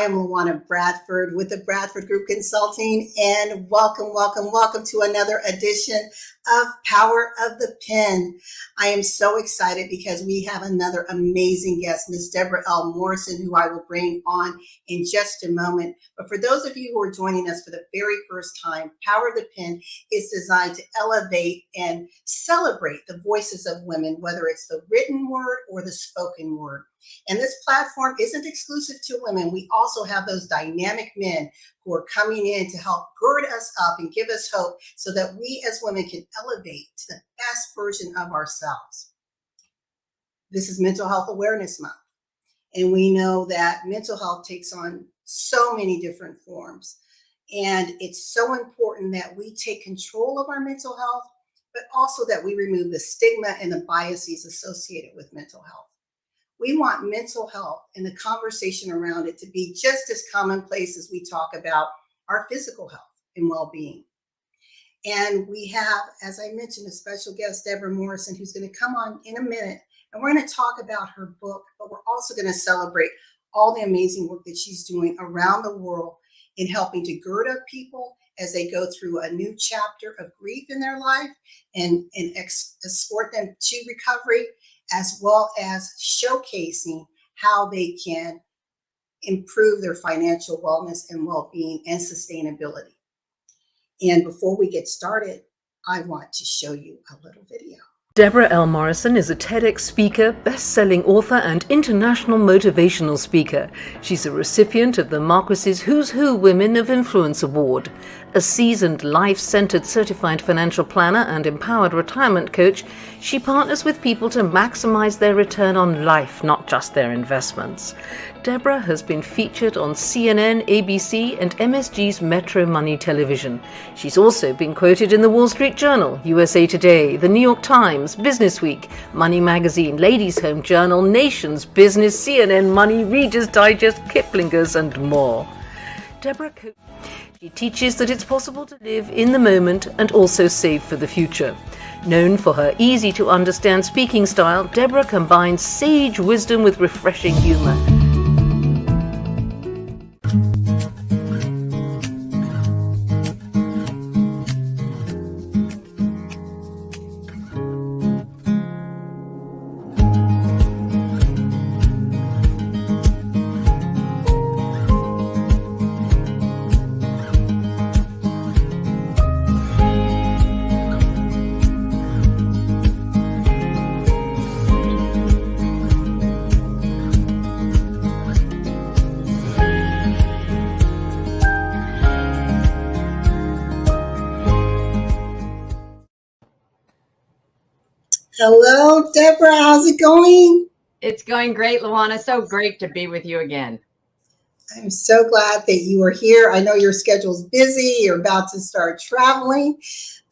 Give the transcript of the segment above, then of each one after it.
I am LaWanna Bradford with the Bradford Group Consulting, and welcome to another edition of Power of the Pen. I am so excited because we have another amazing guest, Miss Debra L. Morrison, who I will bring on in just a moment. But for those of you who are joining us for the very first time, Power of the Pen is designed to elevate and celebrate the voices of women, whether it's the written word or the spoken word. And this platform isn't exclusive to women. We also have those dynamic men who are coming in to help gird us up and give us hope so that we as women can elevate to the best version of ourselves. This is Mental Health Awareness Month. And we know that mental health takes on so many different forms. And it's so important that we take control of our mental health, but also that we remove the stigma and the biases associated with mental health. We want mental health and the conversation around it to be just as commonplace as we talk about our physical health and well-being. And we have, as I mentioned, a special guest, Debra Morrison, who's going to come on in a minute. And we're going to talk about her book, but we're also going to celebrate all the amazing work that she's doing around the world in helping to gird up people as they go through a new chapter of grief in their life and escort them to recovery, as well as showcasing how they can improve their financial wellness and well-being and sustainability. And before we get started, I want to show you a little video. Debra L. Morrison is a TEDx speaker, best-selling author, and international motivational speaker. She's a recipient of the Marquis's Who's Who Women of Influence Award. A seasoned, life-centered certified financial planner and empowered retirement coach, she partners with people to maximize their return on life, not just their investments. Debra has been featured on CNN, ABC, and MSG's Metro Money Television. She's also been quoted in the Wall Street Journal, USA Today, the New York Times, Business Week, Money Magazine, Ladies' Home Journal, Nations, Business, CNN, Money, Reader's Digest, Kiplinger's, and more. Debra She teaches that it's possible to live in the moment and also save for the future. Known for her easy-to-understand speaking style, Debra combines sage wisdom with refreshing humor. Hello, Debra. How's it going? It's going great, LaWanna. So great to be with you again. I'm so glad that you are here. I know your schedule's busy. You're about to start traveling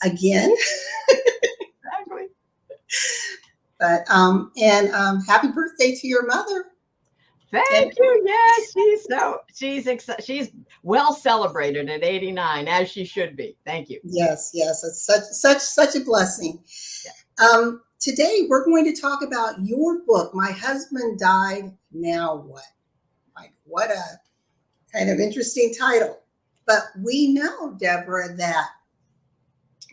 again. Exactly. But happy birthday to your mother. Thank you. Yes, she's well celebrated at 89, as she should be. Thank you. Yes, it's such a blessing. Yeah. Today we're going to talk about your book, My Husband Died, Now What? Like, what a kind of interesting title. But we know, Debra, that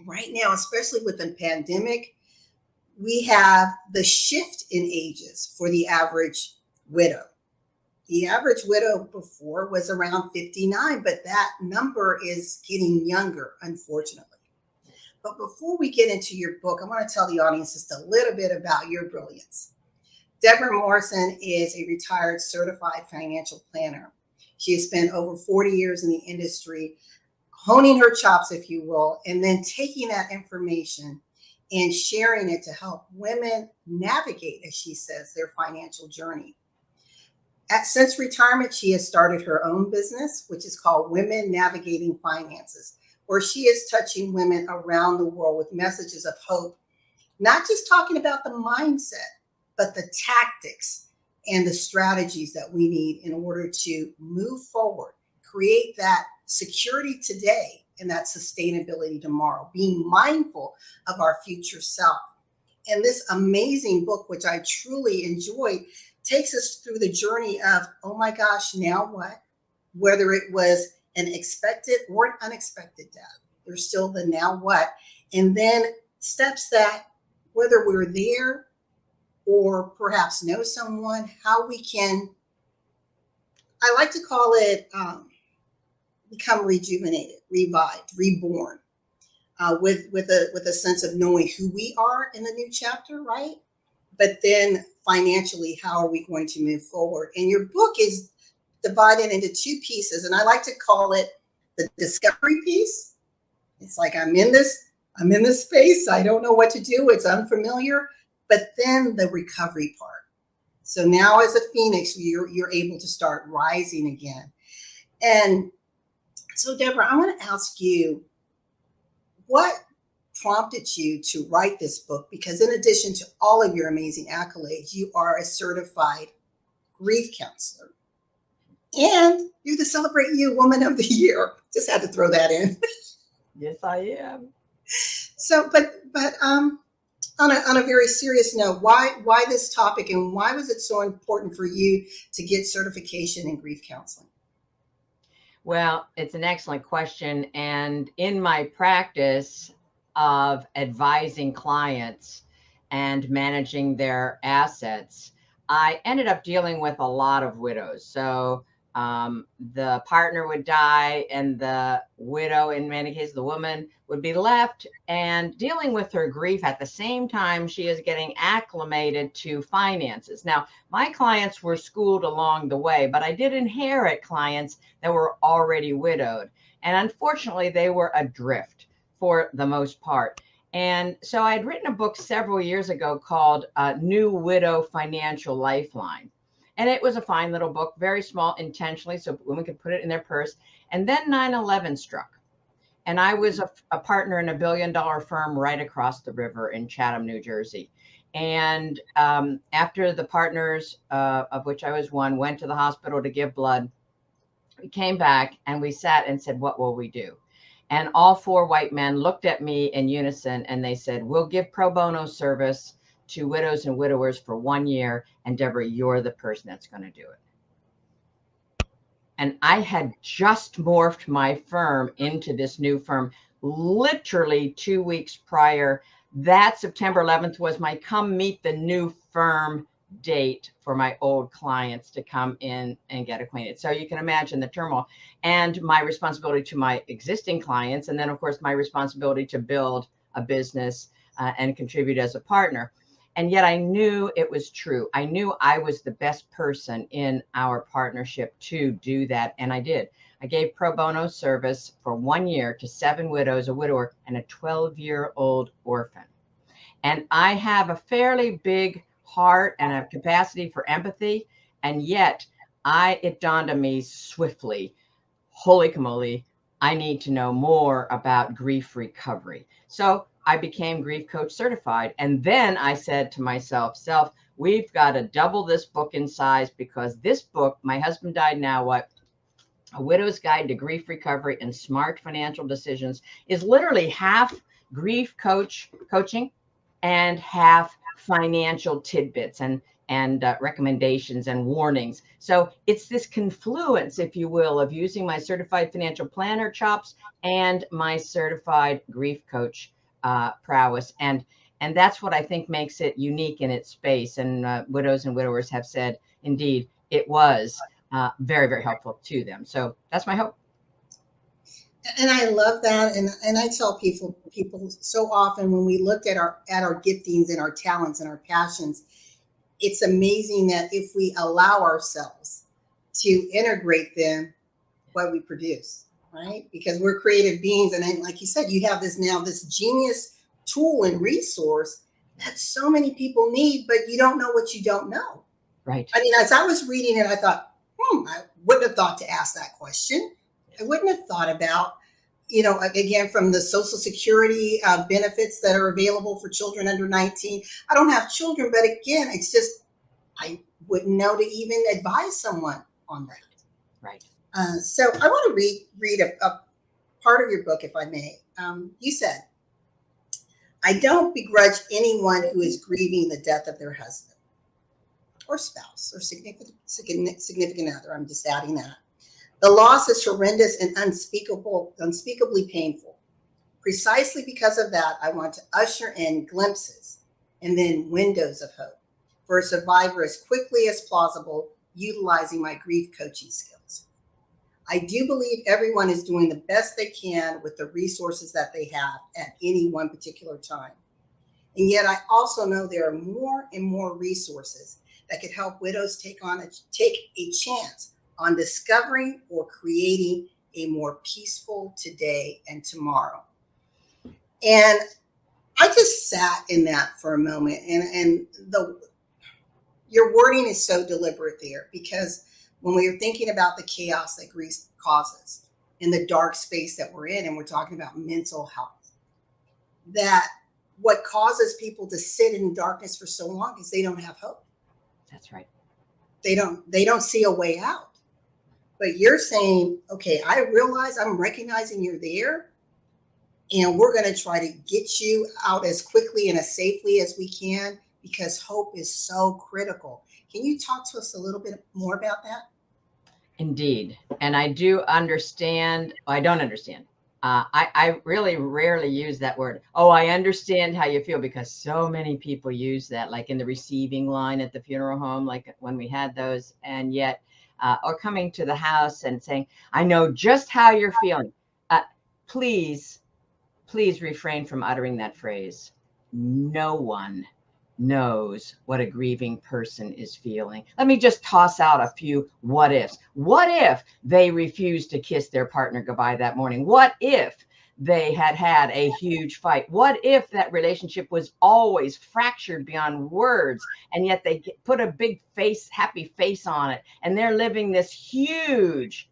right now, especially with the pandemic, we have the shift in ages for the average widow. The average widow before was around 59, but that number is getting younger, unfortunately. But before we get into your book, I want to tell the audience just a little bit about your brilliance. Debra Morrison is a retired certified financial planner. She has spent over 40 years in the industry, honing her chops, if you will, and then taking that information and sharing it to help women navigate, as she says, their financial journey. Since retirement, she has started her own business, which is called Women Navigating Finances, where she is touching women around the world with messages of hope, not just talking about the mindset, but the tactics and the strategies that we need in order to move forward, create that security today and that sustainability tomorrow, being mindful of our future self. And this amazing book, which I truly enjoyed, takes us through the journey of, oh my gosh, now what? whether it was an expected or an unexpected death. There's still the now what, and then steps that, whether we're there or perhaps know someone, how we can, I like to call it, become rejuvenated, revived, reborn, with a sense of knowing who we are in the new chapter, right? But then financially, how are we going to move forward? And your book is divided into two pieces, and I like to call it the discovery piece. It's like I'm in this space. I don't know what to do. It's unfamiliar. But then the recovery part. So now as a phoenix, you're able to start rising again. And so, Debra, I want to ask you, what prompted you to write this book? Because in addition to all of your amazing accolades, you are a certified grief counselor. And you're the Celebrate You Woman of the Year. Just had to throw that in. Yes, I am. So, but on a very serious note, why this topic, and why was it so important for you to get certification in grief counseling? Well, it's an excellent question. And in my practice of advising clients and managing their assets, I ended up dealing with a lot of widows. So the partner would die and the widow, in many cases, the woman would be left and dealing with her grief at the same time she is getting acclimated to finances. Now, my clients were schooled along the way, but I did inherit clients that were already widowed. And unfortunately, they were adrift for the most part. And so I had written a book several years ago called New Widow Financial Lifeline. And it was a fine little book, very small intentionally, so women could put it in their purse. And then 9/11 struck. And I was a partner in a $1 billion firm right across the river in Chatham, New Jersey. And after the partners, of which I was one, went to the hospital to give blood, we came back and we sat and said, what will we do? And all four white men looked at me in unison and they said, we'll give pro bono service to widows and widowers for 1 year. And Debra, you're the person that's going to do it. And I had just morphed my firm into this new firm literally 2 weeks prior. That September 11th was my come meet the new firm date for my old clients to come in and get acquainted. So you can imagine the turmoil and my responsibility to my existing clients. And then, of course, my responsibility to build a business and contribute as a partner. And yet I knew it was true. I knew I was the best person in our partnership to do that. And I did. I gave pro bono service for 1 year to 7 widows, a widower, and a 12-year-old orphan. And I have a fairly big heart and a capacity for empathy. And yet it dawned on me swiftly, holy camoli, I need to know more about grief recovery. So I became grief coach certified. And then I said to myself, we've got to double this book in size, because this book, My Husband Died Now What? A Widow's Guide to Grief Recovery and Smart Financial Decisions, is literally half grief coaching and half financial tidbits and recommendations and warnings. So it's this confluence, if you will, of using my certified financial planner chops and my certified grief coach prowess. And that's what I think makes it unique in its space. And widows and widowers have said, indeed, it was very, very helpful to them. So that's my hope. And I love that. And I tell people so often, when we look at our giftings and our talents and our passions, it's amazing that if we allow ourselves to integrate them, what we produce, right? Because we're creative beings. And then, like you said, you have this genius tool and resource that so many people need, but you don't know what you don't know. Right. I mean, as I was reading it, I thought, I wouldn't have thought to ask that question. I wouldn't have thought about, again, from the Social Security benefits that are available for children under 19. I don't have children, but again, it's just, I wouldn't know to even advise someone on that. Right. So I want to read a part of your book, if I may. You said, I don't begrudge anyone who is grieving the death of their husband or spouse or significant other. I'm just adding that. The loss is horrendous and unspeakably painful. Precisely because of that, I want to usher in glimpses and then windows of hope for a survivor as quickly as plausible, utilizing my grief coaching skills. I do believe everyone is doing the best they can with the resources that they have at any one particular time. And yet I also know there are more and more resources that could help widows take a chance on discovering or creating a more peaceful today and tomorrow. And I just sat in that for a moment, and your wording is so deliberate there, because when we are thinking about the chaos that grief causes in the dark space that we're in, and we're talking about mental health, that what causes people to sit in darkness for so long is they don't have hope. That's right. They don't see a way out. But you're saying, okay, I realize, I'm recognizing you're there, and we're going to try to get you out as quickly and as safely as we can, because hope is so critical. Can you talk to us a little bit more about that? Indeed. And I do understand. I don't understand. I really rarely use that word. Oh, I understand how you feel, because so many people use that, like in the receiving line at the funeral home, like when we had those, and yet, or coming to the house and saying, I know just how you're feeling. Please refrain from uttering that phrase. No one knows what a grieving person is feeling. Let me just toss out a few what ifs. What if they refused to kiss their partner goodbye that morning? What if they had a huge fight? What if that relationship was always fractured beyond words, and yet they put a big face, happy face on it, and they're living this huge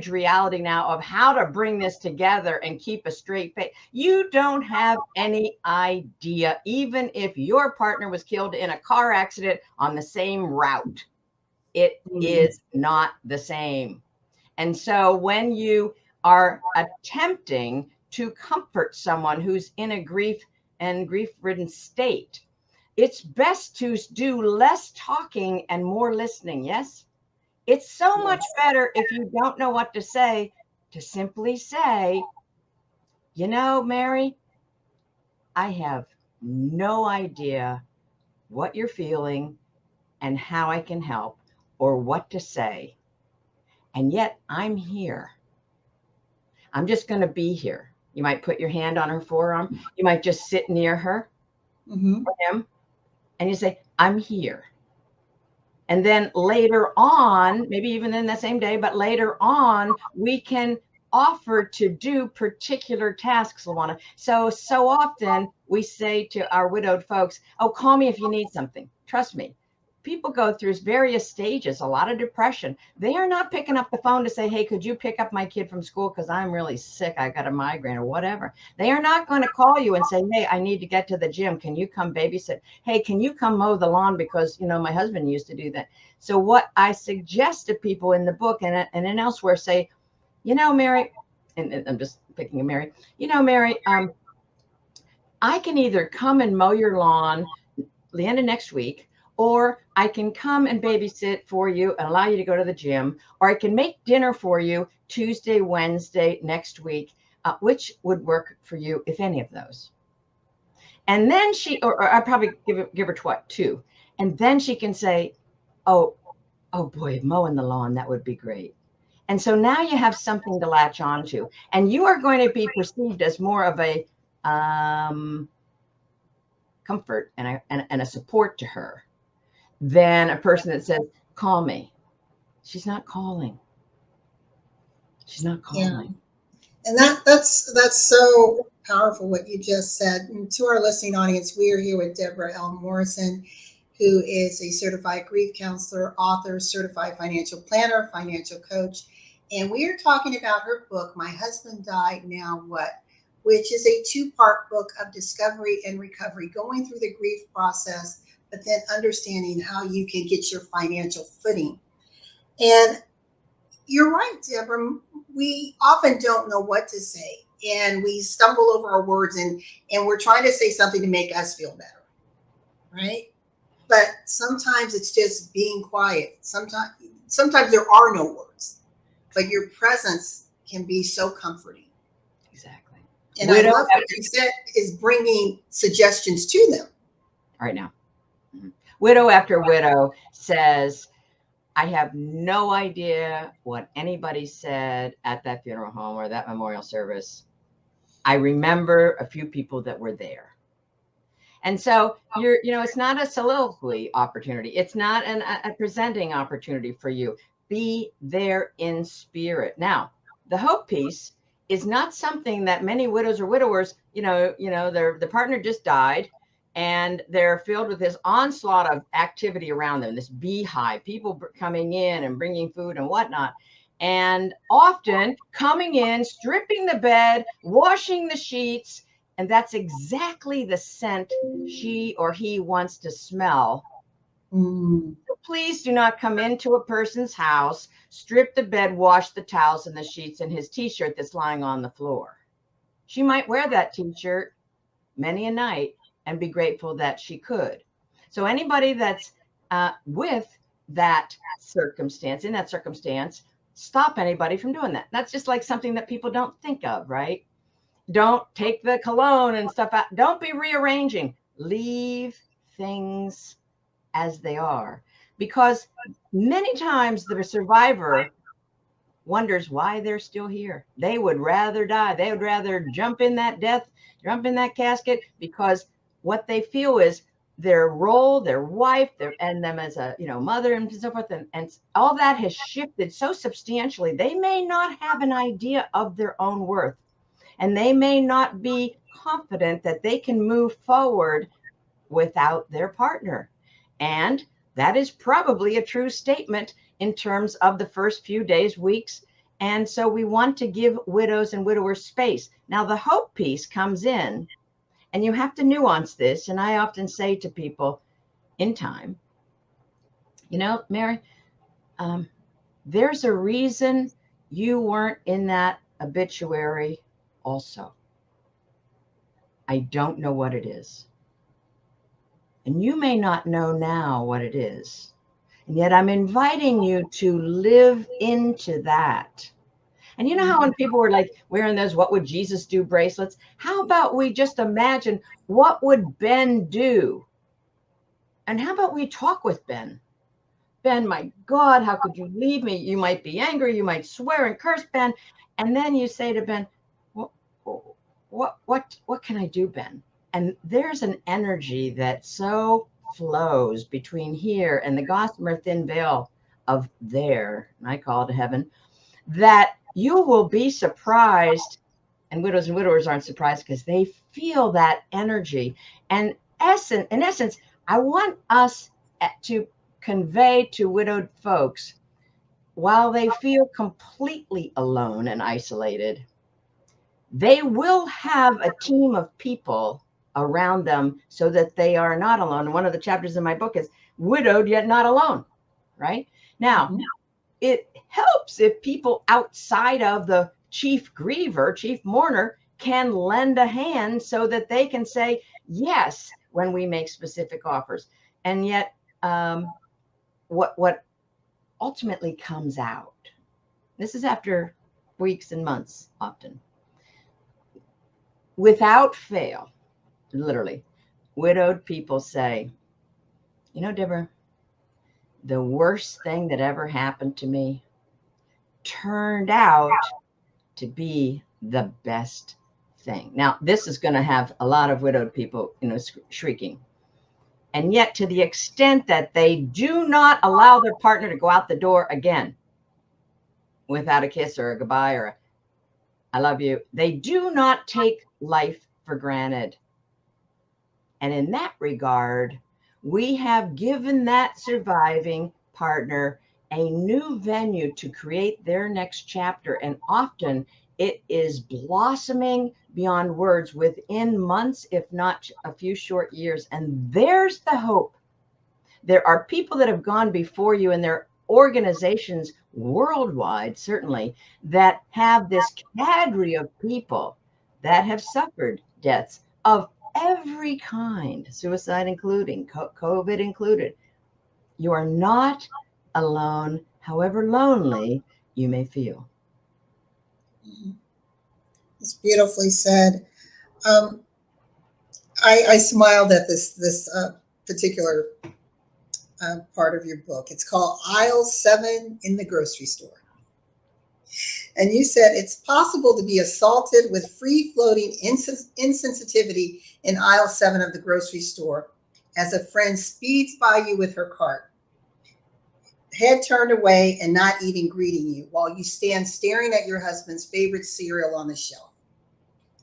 reality now of how to bring this together and keep a straight face? You don't have any idea, even if your partner was killed in a car accident on the same route. It is not the same. And so when you are attempting to comfort someone who's in a grief-ridden state, it's best to do less talking and more listening. Yes? It's so much better, if you don't know what to say, to simply say, you know, Mary, I have no idea what you're feeling and how I can help or what to say. And yet I'm here. I'm just going to be here. You might put your hand on her forearm. You might just sit near her or him, and you say, I'm here. And then later on, maybe even in the same day, but later on, we can offer to do particular tasks, LaWanna. So often we say to our widowed folks, oh, call me if you need something. Trust me. People go through various stages, a lot of depression. They are not picking up the phone to say, hey, could you pick up my kid from school because I'm really sick, I got a migraine or whatever. They are not going to call you and say, hey, I need to get to the gym. Can you come babysit? Hey, can you come mow the lawn, because, you know, my husband used to do that. So what I suggest to people in the book and then elsewhere, say, you know, Mary, and I'm just picking a Mary, you know, Mary, I can either come and mow your lawn the end of next week, or I can come and babysit for you and allow you to go to the gym, or I can make dinner for you Tuesday, Wednesday next week. Which would work for you, if any of those? And then she, or I probably give her two, and then she can say, oh boy, mowing the lawn, that would be great. And so now you have something to latch onto, and you are going to be perceived as more of a comfort and a support to her than a person that says, call me. She's not calling. She's not calling. Yeah. And that's so powerful what you just said. And to our listening audience, we are here with Debra L. Morrison, who is a certified grief counselor, author, certified financial planner, financial coach. And we are talking about her book, My Husband Died, Now What?, which is a 2-part book of discovery and recovery, going through the grief process, but then understanding how you can get your financial footing. And you're right, Debra. We often don't know what to say, and we stumble over our words, and we're trying to say something to make us feel better, right? But sometimes it's just being quiet. Sometimes there are no words, but your presence can be so comforting. Exactly. And I love what you said is bringing suggestions to them. Right now. Widow after widow says, I have no idea what anybody said at that funeral home or that memorial service. I remember a few people that were there. And so it's not a soliloquy opportunity. It's not a presenting opportunity for you. Be there in spirit. Now, the hope piece is not something that many widows or widowers, the partner just died and they're filled with this onslaught of activity around them, this beehive, people coming in and bringing food and whatnot. And often coming in, stripping the bed, washing the sheets, and that's exactly the scent she or he wants to smell. So please do not come into a person's house, strip the bed, wash the towels and the sheets and his t-shirt that's lying on the floor. She might wear that t-shirt many a night and be grateful that she could. So anybody that's with that circumstance, in that circumstance, stop anybody from doing that. That's just like something that people don't think of, right? Don't take the cologne and stuff out. Don't be rearranging. Leave things as they are. Because many times the survivor wonders why they're still here. They would rather die. They would rather jump in that casket, because what they feel is their role, their wife, and them as a mother and so forth, and all that has shifted so substantially. They may not have an idea of their own worth. And they may not be confident that they can move forward without their partner. And that is probably a true statement in terms of the first few days, weeks. And so we want to give widows and widowers space. Now, the hope piece comes in, and you have to nuance this. And I often say to people in time, Mary, there's a reason you weren't in that obituary also. I don't know what it is. And you may not know now what it is. And yet I'm inviting you to live into that. And you know how when people were like wearing those "what would Jesus do" bracelets, how about we just imagine what would Ben do? And how about we talk with Ben? Ben, my God, how could you leave me? You might be angry, you might swear and curse, Ben. And then you say to Ben, what can I do, Ben? And there's an energy that so flows between here and the gossamer thin veil of there, and I call it heaven, that you will be surprised. And widows and widowers aren't surprised because they feel that energy. And in essence, I want us to convey to widowed folks, while they feel completely alone and isolated, they will have a team of people around them so that they are not alone. And one of the chapters in my book is widowed yet not alone, right? Now, it helps if people outside of the chief griever, chief mourner, can lend a hand so that they can say yes when we make specific offers. And yet, what ultimately comes out, this is after weeks and months often, without fail, literally, widowed people say, Debra, the worst thing that ever happened to me turned out to be the best thing. Now, this is going to have a lot of widowed people, shrieking. And yet, to the extent that they do not allow their partner to go out the door again without a kiss or a goodbye or a "I love you," they do not take life for granted. And in that regard, we have given that surviving partner a new venue to create their next chapter. And often it is blossoming beyond words within months, if not a few short years. And there's the hope. There are people that have gone before you, and there are organizations worldwide, certainly, that have this cadre of people that have suffered deaths of every kind, suicide including, COVID included. You are not alone, however lonely you may feel. It's beautifully said. Um, I smiled at this particular part of your book. It's called Aisle 7 in the Grocery Store. And you said it's possible to be assaulted with free-floating insensitivity in aisle 7 of the grocery store as a friend speeds by you with her cart, head turned away and not even greeting you, while you stand staring at your husband's favorite cereal on the shelf.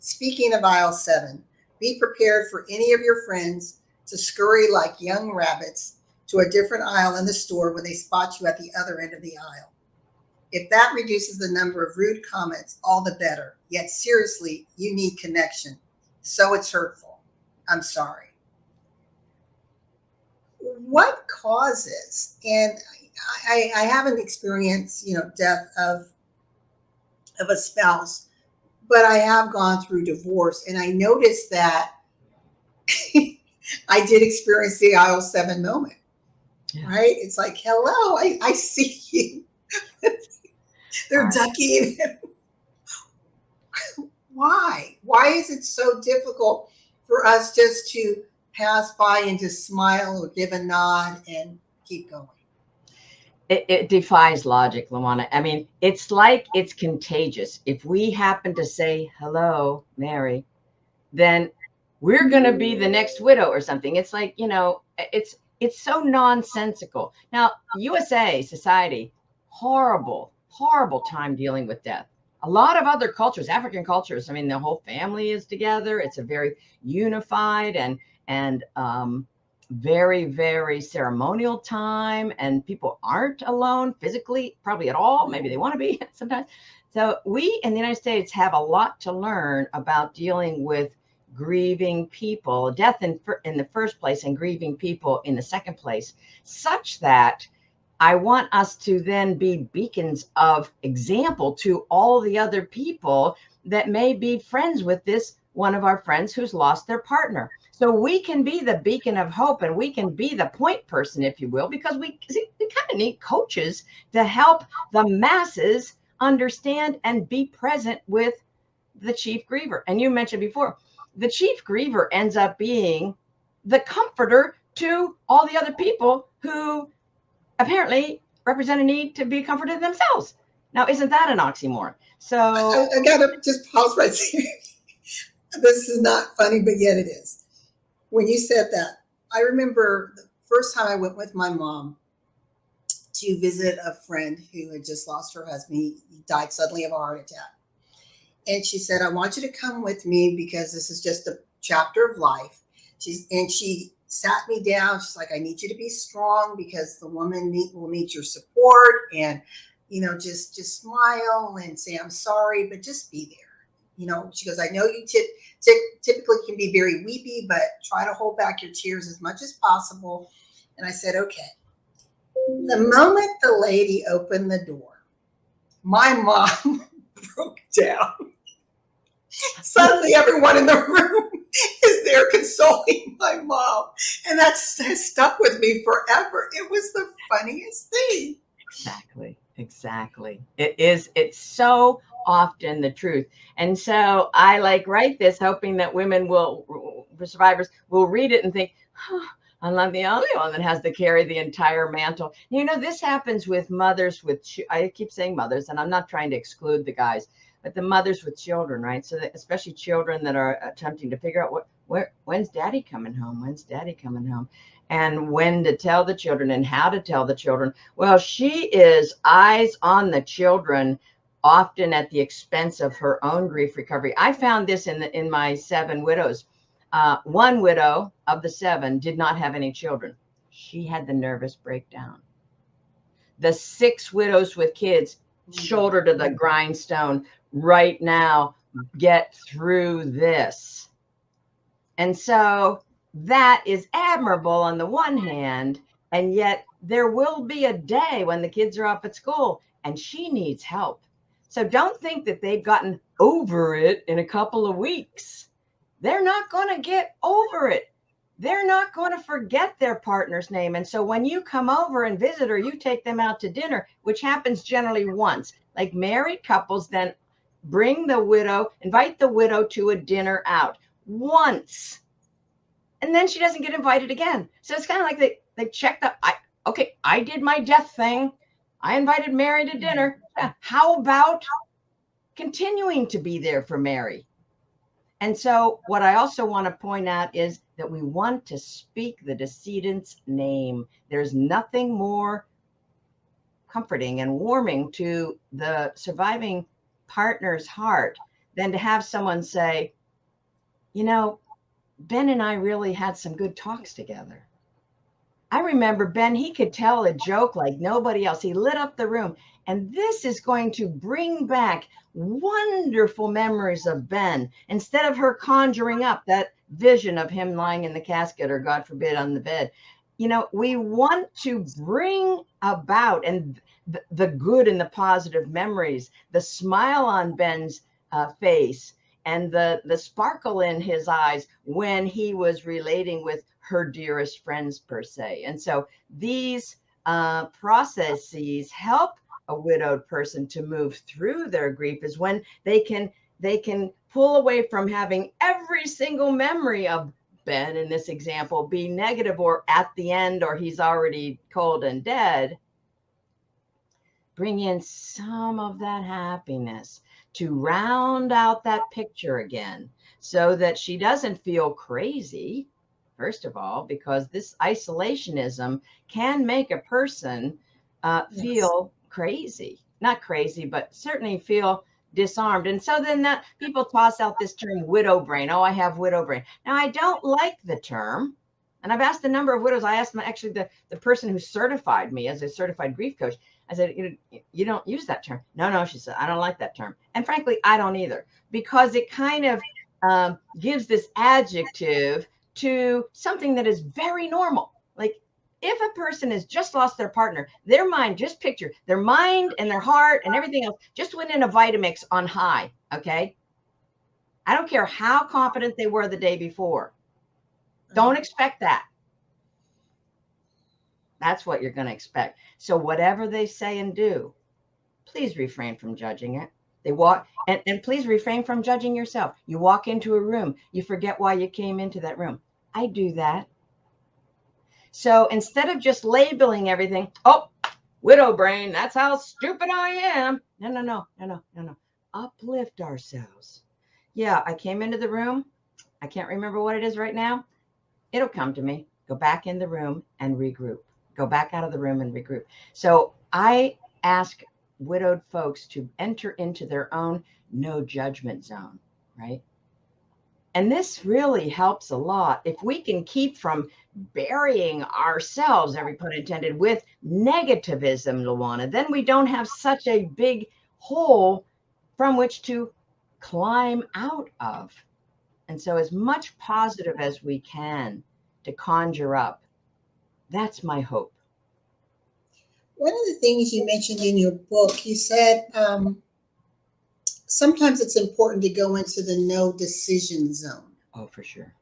Speaking of aisle 7, be prepared for any of your friends to scurry like young rabbits to a different aisle in the store when they spot you at the other end of the aisle. If that reduces the number of rude comments, all the better. Yet seriously, you need connection. So it's hurtful. I'm sorry. What causes, and I haven't experienced, death of a spouse, but I have gone through divorce, and I noticed that I did experience the aisle 7 moment, right? It's like, hello, I see you. They're ducking. Why? Why is it so difficult for us just to pass by and just smile or give a nod and keep going? It defies logic, LaWanna. I mean, it's like it's contagious. If we happen to say, hello, Mary, then we're going to be the next widow or something. It's like, it's so nonsensical. Now, USA society, horrible time dealing with death. A lot of other cultures, African cultures, I mean, the whole family is together. It's a very unified and very, very ceremonial time, and people aren't alone physically, probably at all. Maybe they want to be sometimes. So we in the United States have a lot to learn about dealing with grieving people, death in the first place, and grieving people in the second place, such that I want us to then be beacons of example to all the other people that may be friends with this one of our friends who's lost their partner. So we can be the beacon of hope, and we can be the point person, if you will, because we kind of need coaches to help the masses understand and be present with the chief griever. And you mentioned before, the chief griever ends up being the comforter to all the other people who apparently represent a need to be comforted themselves. Now, isn't that an oxymoron? So I gotta just pause right there. This is not funny, but yet it is. When you said that, I remember the first time I went with my mom to visit a friend who had just lost her husband. He died suddenly of a heart attack. And she said, I want you to come with me because this is just a chapter of life. She sat me down. She's like, I need you to be strong because the woman will need your support, and just smile and say I'm sorry, but just be there. She goes, I know you typically can be very weepy, but try to hold back your tears as much as possible. And I said, okay. The moment the lady opened the door, my mom broke down. Suddenly everyone in the room is there consoling my mom. And that has stuck with me forever. It was the funniest thing. Exactly. It's so often the truth. And so I write this hoping that women survivors will read it and think, I'm not the only one that has to carry the entire mantle. This happens with mothers I keep saying mothers, and I'm not trying to exclude the guys, but the mothers with children, right? So that, especially children that are attempting to figure out when's daddy coming home? When's daddy coming home? And when to tell the children and how to tell the children. Well, she is eyes on the children, often at the expense of her own grief recovery. I found this in my 7 widows. One widow of the 7 did not have any children. She had the nervous breakdown. The 6 widows with kids, shoulder to the grindstone right now, get through this. And so that is admirable on the one hand, and yet there will be a day when the kids are off at school and she needs help. So don't think that they've gotten over it in a couple of weeks. They're not going to get over it. They're not going to forget their partner's name. And so when you come over and visit her, you take them out to dinner, which happens generally once. Like married couples, then invite the widow to a dinner out once. And then she doesn't get invited again. So it's kind of like they checked up. I did my death thing. I invited Mary to dinner. How about continuing to be there for Mary? And so what I also want to point out is that we want to speak the decedent's name. There's nothing more comforting and warming to the surviving partner's heart than to have someone say, you know, Ben and I really had some good talks together. I remember Ben, he could tell a joke like nobody else. He lit up the room. And this is going to bring back wonderful memories of Ben instead of her conjuring up that vision of him lying in the casket or, God forbid, on the bed. You know, we want to bring about and the good and the positive memories, the smile on Ben's face, and the sparkle in his eyes when he was relating with her dearest friends, per se. And so these processes help a widowed person to move through their grief, is when they can pull away from having every single memory of Ben, in this example, be negative or at the end, or he's already cold and dead. Bring in some of that happiness to round out that picture again, so that she doesn't feel crazy, first of all, because this isolationism can make a person feel crazy, not crazy, but certainly feel disarmed. And so then that people toss out this term widow brain. Oh, I have widow brain. Now, I don't like the term. And I've asked a number of widows. I asked them, actually, the person who certified me as a certified grief coach. I said, you don't use that term. No, she said, I don't like that term. And frankly, I don't either, because it kind of gives this adjective to something that is very normal. Like, if a person has just lost their partner, their mind, just picture their mind and their heart and everything else just went in a Vitamix on high. Okay. I don't care how confident they were the day before. Don't expect that. That's what you're going to expect. So whatever they say and do, please refrain from judging it. They walk, and please refrain from judging yourself. You walk into a room, you forget why you came into that room. I do that. So instead of just labeling everything, oh, widow brain, that's how stupid I am. No. Uplift ourselves. Yeah, I came into the room. I can't remember what it is right now. It'll come to me. Go back in the room and regroup. Go back out of the room and regroup. So I ask widowed folks to enter into their own no judgment zone, right? And this really helps a lot. If we can keep from burying ourselves, every pun intended, with negativism, LaWanna, then we don't have such a big hole from which to climb out of. And so as much positive as we can to conjure up, that's my hope. One of the things you mentioned in your book, you said sometimes it's important to go into the no decision zone. Oh, for sure.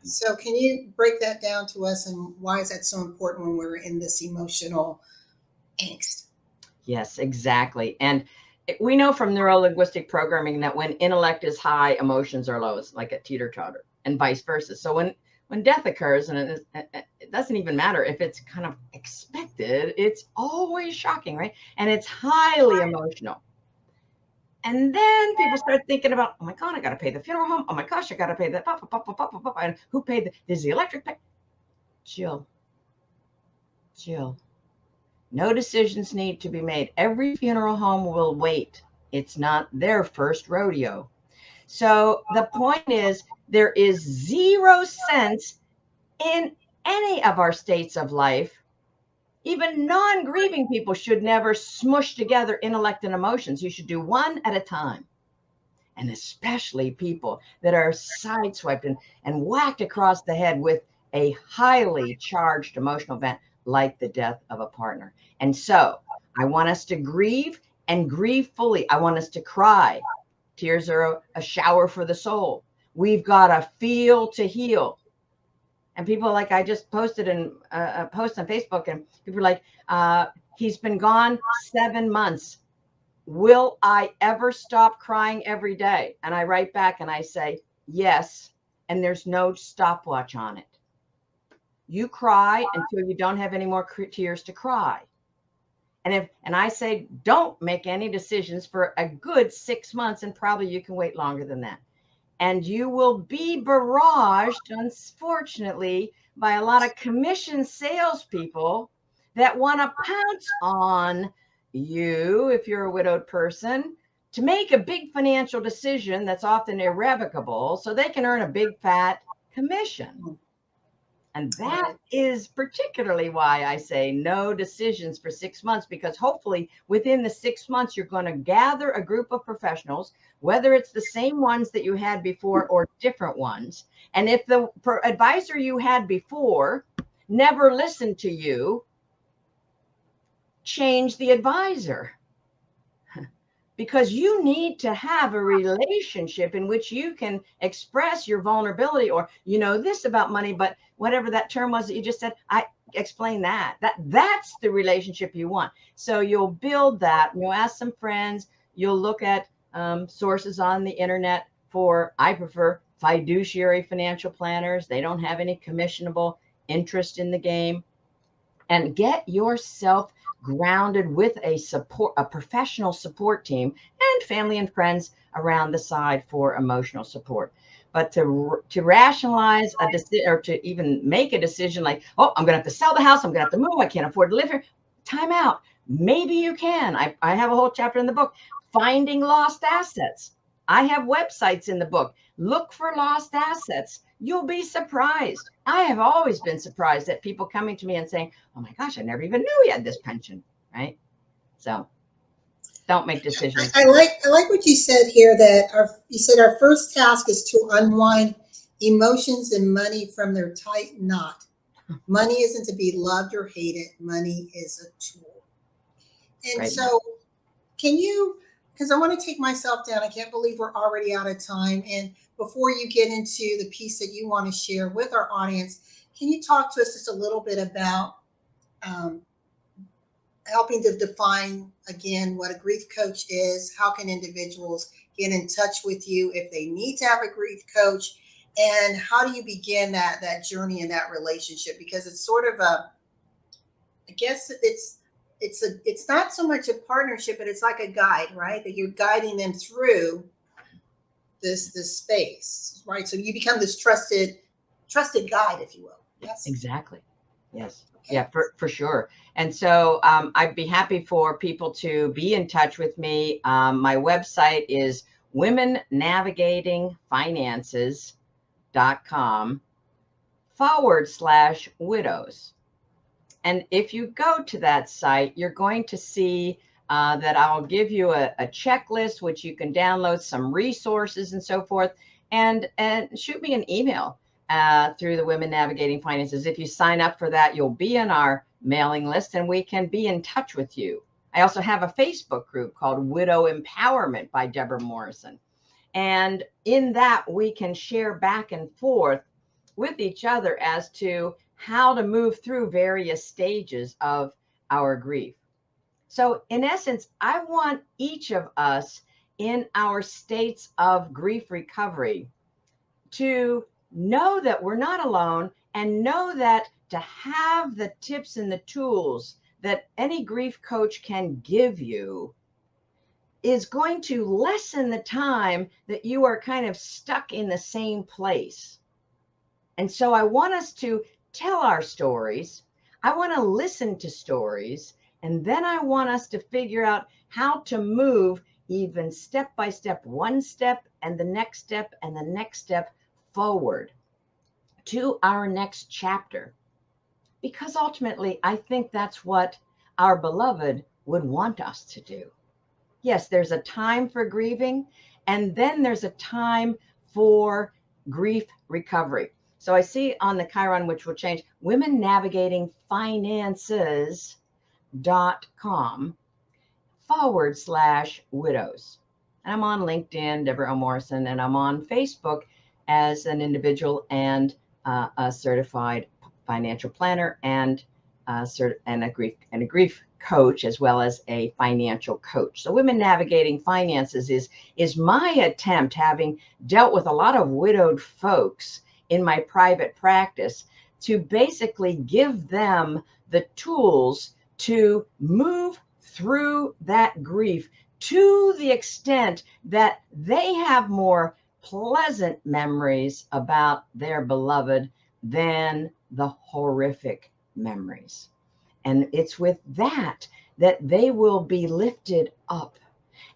So can you break that down to us, and why is that so important when we're in this emotional angst? Yes, exactly. And we know from neuro-linguistic programming that when intellect is high, emotions are low. It's like a teeter-totter, and vice versa. So when death occurs, and it doesn't even matter if it's kind of expected, it's always shocking, right? And it's highly emotional. And then people start thinking about, oh my God, I got to pay the funeral home. Oh my gosh, I got to pay that. And who paid there's the electric pay. Jill. No decisions need to be made. Every funeral home will wait. It's not their first rodeo. So the point is, there is 0 sense in any of our states of life. Even non-grieving people should never smush together intellect and emotions. You should do one at a time. And especially people that are sideswiped and whacked across the head with a highly charged emotional event like the death of a partner. And so I want us to grieve, and grieve fully. I want us to cry. Tears are a shower for the soul. We've got to feel to heal. And people, like, I just posted a post on Facebook, and people were like, he's been gone 7 months. will I ever stop crying every day? And I write back and I say, yes. And there's no stopwatch on it. You cry until you don't have any more tears to cry. And I say, don't make any decisions for a good 6 months, and probably you can wait longer than that. And you will be barraged, unfortunately, by a lot of commission salespeople that want to pounce on you, if you're a widowed person, to make a big financial decision that's often irrevocable so they can earn a big fat commission. And that is particularly why I say no decisions for 6 months, because hopefully within the 6 months, you're going to gather a group of professionals, whether it's the same ones that you had before or different ones. And if the advisor you had before never listened to you, change the advisor. Because you need to have a relationship in which you can express your vulnerability, or, you know, this about money, but whatever that term was that you just said, I explain that. That's the relationship you want. So you'll build that. You'll ask some friends. You'll look at sources on the internet for, I prefer fiduciary financial planners. They don't have any commissionable interest in the game. And get yourself grounded with a professional support team, and family and friends around the side for emotional support. But to rationalize a decision, or to even make a decision like, oh, I'm going to have to sell the house, I'm going to have to move, I can't afford to live here. Time out. Maybe you can. I have a whole chapter in the book, Finding Lost Assets. I have websites in the book. Look for lost assets. You'll be surprised. I have always been surprised at people coming to me and saying, oh my gosh, I never even knew you had this pension, right? So don't make decisions. I like what you said here, that you said our first task is to unwind emotions and money from their tight knot. Money isn't to be loved or hated. Money is a tool. And Right. so can you, because I want to take myself down. I can't believe we're already out of time. And before you get into the piece that you want to share with our audience, can you talk to us just a little bit about helping to define again what a grief coach is? How can individuals get in touch with you if they need to have a grief coach? And how do you begin that journey and that relationship? Because it's sort of I guess it's not so much a partnership, but it's like a guide, right? That you're guiding them through this space, right? So you become this trusted guide, if you will. Yes. Exactly. Yes. Okay. Yeah, for sure. And so I'd be happy for people to be in touch with me. My website is womennavigatingfinances.com/widows. And if you go to that site, you're going to see that I'll give you a checklist, which you can download, some resources and so forth, and shoot me an email through the Women Navigating Finances. If you sign up for that, you'll be in our mailing list and we can be in touch with you. I also have a Facebook group called Widow Empowerment by Debra Morrison. And in that, we can share back and forth with each other as to how to move through various stages of our grief. So in essence, I want each of us in our states of grief recovery to know that we're not alone, and know that to have the tips and the tools that any grief coach can give you is going to lessen the time that you are kind of stuck in the same place. And so I want us to tell our stories. I want to listen to stories. And then I want us to figure out how to move even step by step, one step and the next step and the next step forward to our next chapter. Because ultimately, I think that's what our beloved would want us to do. Yes, there's a time for grieving, and then there's a time for grief recovery. So I see on the Chiron, which will change, womennavigatingfinances.com/widows. And I'm on LinkedIn, Debra L. Morrison, and I'm on Facebook as an individual and a certified financial planner and and a grief coach, as well as a financial coach. So Women Navigating Finances is my attempt, having dealt with a lot of widowed folks in my private practice, to basically give them the tools to move through that grief to the extent that they have more pleasant memories about their beloved than the horrific memories. And it's with that they will be lifted up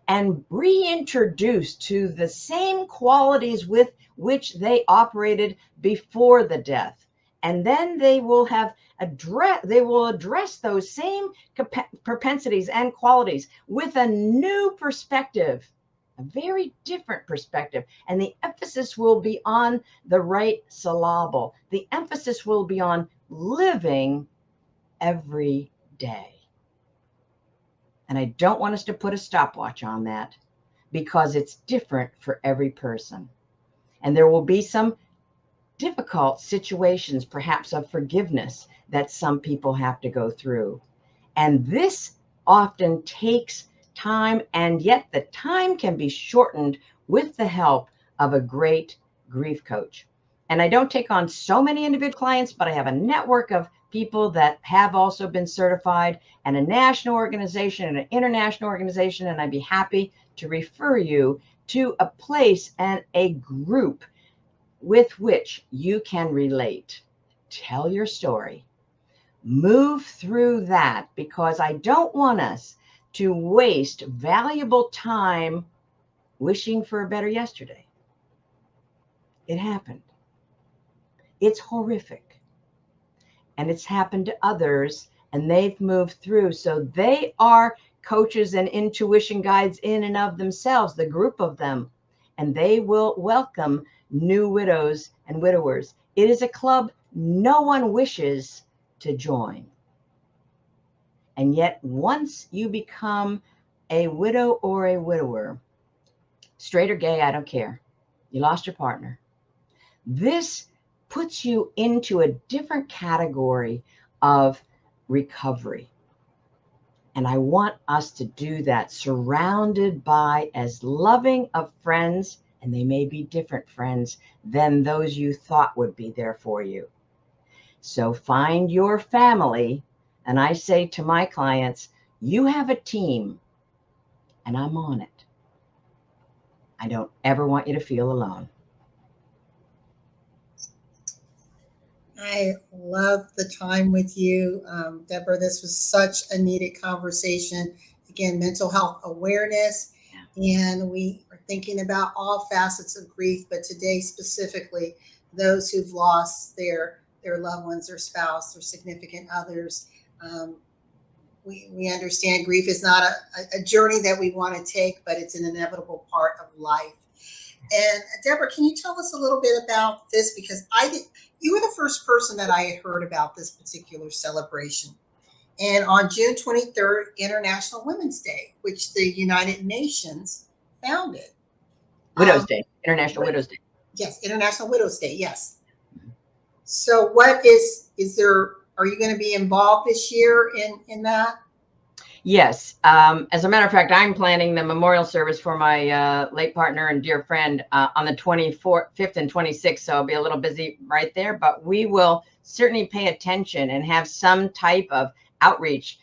and reintroduced to the same qualities with which they operated before the death. And then they will address those same propensities and qualities with a new perspective, a very different perspective. And the emphasis will be on the right syllable. The emphasis will be on living every day. And I don't want us to put a stopwatch on that, because it's different for every person. And there will be some difficult situations, perhaps of forgiveness, that some people have to go through. And this often takes time, and yet the time can be shortened with the help of a great grief coach. And I don't take on so many individual clients, but I have a network of people that have also been certified, and a national organization and an international organization. And I'd be happy to refer you to a place and a group with which you can relate. Tell your story. Move through that, because I don't want us to waste valuable time wishing for a better yesterday. It happened. It's horrific. And it's happened to others, and they've moved through. So they are coaches and intuition guides in and of themselves, the group of them, and they will welcome new widows and widowers. It is a club no one wishes to join. And yet, once you become a widow or a widower, straight or gay, I don't care, you lost your partner, this puts you into a different category of recovery. And I want us to do that surrounded by as loving of friends, and they may be different friends than those you thought would be there for you. So find your family. And I say to my clients, you have a team, and I'm on it. I don't ever want you to feel alone. I love the time with you, Deborah. This was such a needed conversation. Again, mental health awareness, and we are thinking about all facets of grief, but today specifically, those who've lost their loved ones, their spouse, their significant others. We understand grief is not a journey that we want to take, but it's an inevitable part of life. And Deborah, can you tell us a little bit about this? Because you were the first person that I had heard about this particular celebration. And on June 23rd, International Women's Day, which the United Nations founded. Widow's Day, International Widow's Day. Yes, International Widow's Day, yes. So what is there, are you going to be involved this year in that? Yes. As a matter of fact, I'm planning the memorial service for my late partner and dear friend on the 24th, 5th and 26th. So I'll be a little busy right there, but we will certainly pay attention and have some type of outreach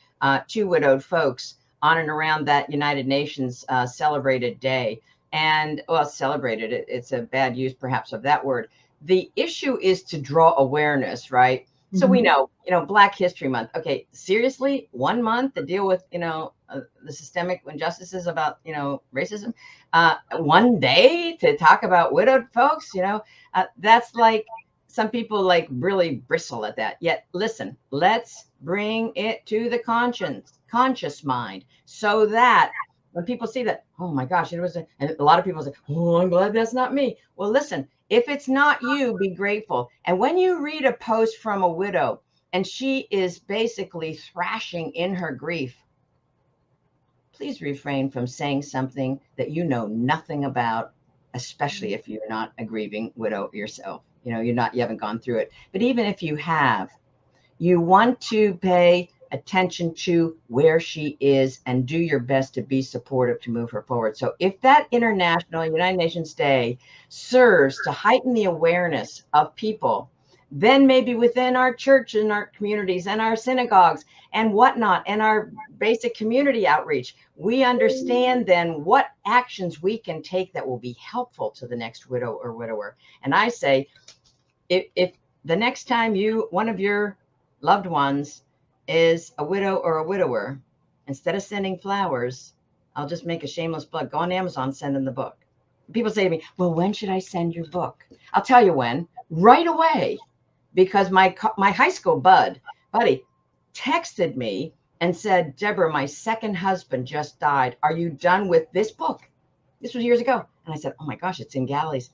to widowed folks on and around that United Nations celebrated day. And well, celebrated, it's a bad use perhaps of that word. The issue is to draw awareness, right? So we know, Black History Month. Okay, seriously, 1 month to deal with, the systemic injustices about, racism. 1 day to talk about widowed folks, that's like, some people like really bristle at that. Yet, listen, let's bring it to the conscious mind, so that when people see that, oh my gosh, and a lot of people say, oh, I'm glad that's not me. Well, listen, if it's not you, be grateful. And when you read a post from a widow and she is basically thrashing in her grief, please refrain from saying something that you know nothing about, especially if you're not a grieving widow yourself. You haven't gone through it. But even if you have, You want to pay attention to where she is and do your best to be supportive to move her forward. So if that International United Nations Day serves to heighten the awareness of people, then maybe within our church and our communities and our synagogues and whatnot and our basic community outreach, we understand then what actions we can take that will be helpful to the next widow or widower. And I say, if the next time one of your loved ones is a widow or a widower, instead of sending flowers, I'll just make a shameless plug. Go on Amazon, send them the book. People say to me, well, when should I send your book? I'll tell you when, right away, because my high school buddy texted me and said, Deborah, my second husband just died. Are you done with this book? This was years ago. And I said, oh my gosh, it's in galleys.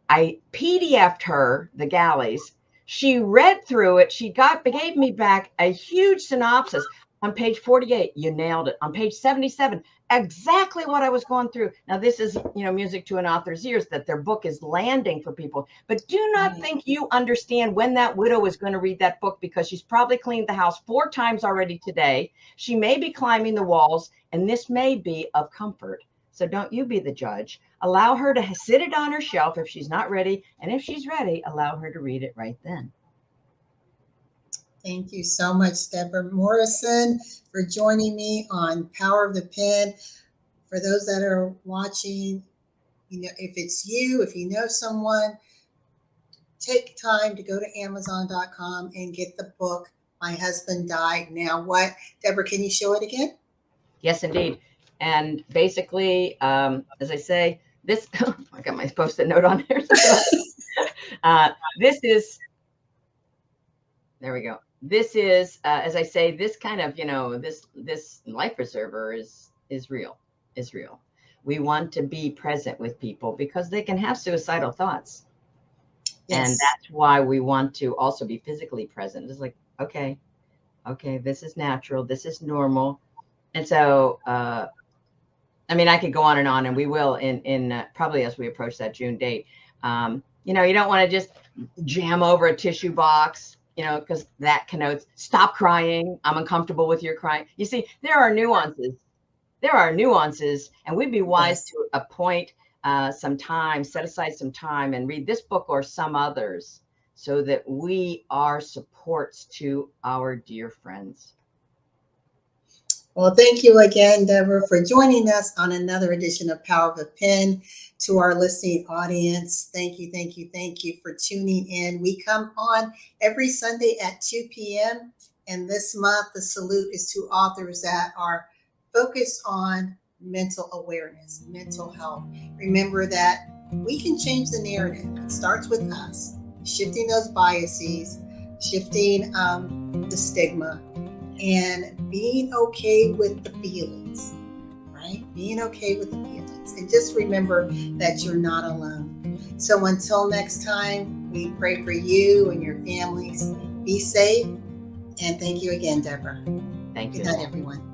I PDF'd her the galleys. She read through it. She gave me back a huge synopsis. On page 48, you nailed it. On page 77, exactly what I was going through. Now, this is, music to an author's ears, that their book is landing for people. But do not think you understand when that widow is going to read that book, because she's probably cleaned the house 4 times already today. She may be climbing the walls, and this may be of comfort. So don't you be the judge. Allow her to sit it on her shelf if she's not ready. And if she's ready, allow her to read it right then. Thank you so much, Debra Morrison, for joining me on Power of the Pen. For those that are watching, if it's you, if you know someone, take time to go to Amazon.com and get the book, My Husband Died. Now what? Debra, can you show it again? Yes, indeed. And basically, as I say, this, I got my Post-it note on there. There we go. This is, as I say, this kind of, this life preserver is real. We want to be present with people because they can have suicidal thoughts. Yes. And that's why we want to also be physically present. It's like, okay, this is natural. This is normal. And so, I could go on, and we will in probably as we approach that June date. You don't want to just jam over a tissue box, because that connotes stop crying. I'm uncomfortable with your crying. You see, there are nuances. And we'd be wise to appoint some time, set aside some time and read this book or some others so that we are supports to our dear friends. Well, thank you again, Debra, for joining us on another edition of Power of a Pen. To our listening audience, thank you for tuning in. We come on every Sunday at 2 p.m. And this month, the salute is to authors that are focused on mental awareness, mental health. Remember that we can change the narrative. It starts with us, shifting those biases, shifting the stigma, and being okay with the feelings, right? Being okay with the feelings. And just remember that you're not alone. So until next time, we pray for you and your families. Be safe. And thank you again, Debra. Thank you. Good night, everyone.